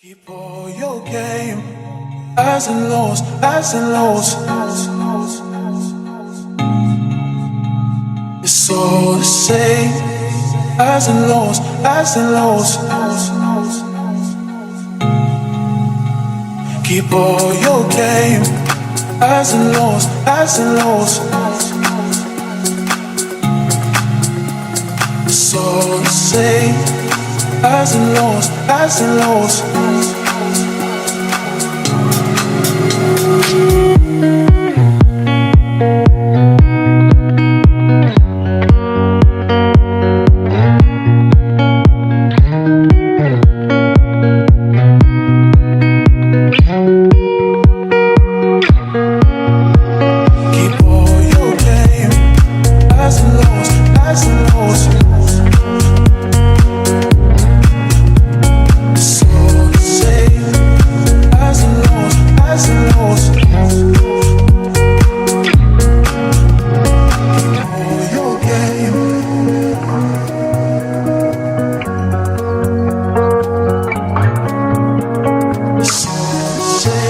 Keep all your game, highs and lows, highs and lows. It's all the same, highs and lows, highs and lows. Keep all your game, highs and lows, highs and lows. It's all the same, highs and lows, highs and lows. Keep all your game, highs and lows, highs and lows. It's all the same, highs and lows, highs and lows. Keep all your game. It's all the same.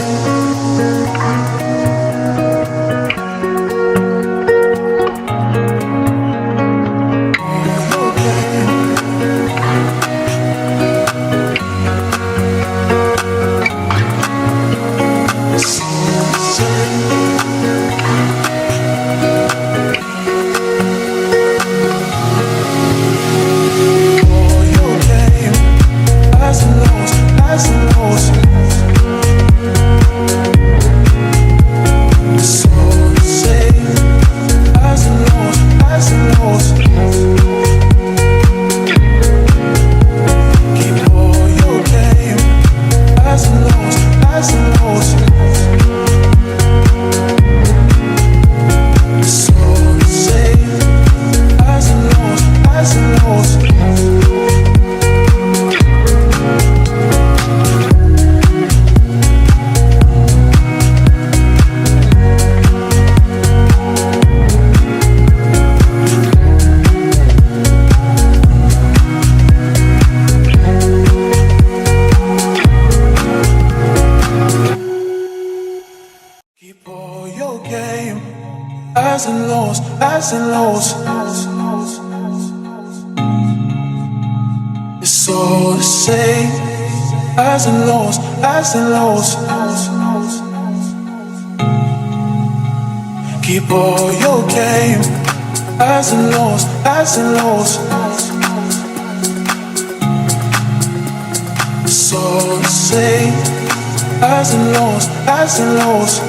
Keep all your game, highs and lows, highs and lows. It's all the same, highs and lows, highs and lows. Keep all your game, highs and lows, highs and lows. It's all the same, highs and lows, highs and lows.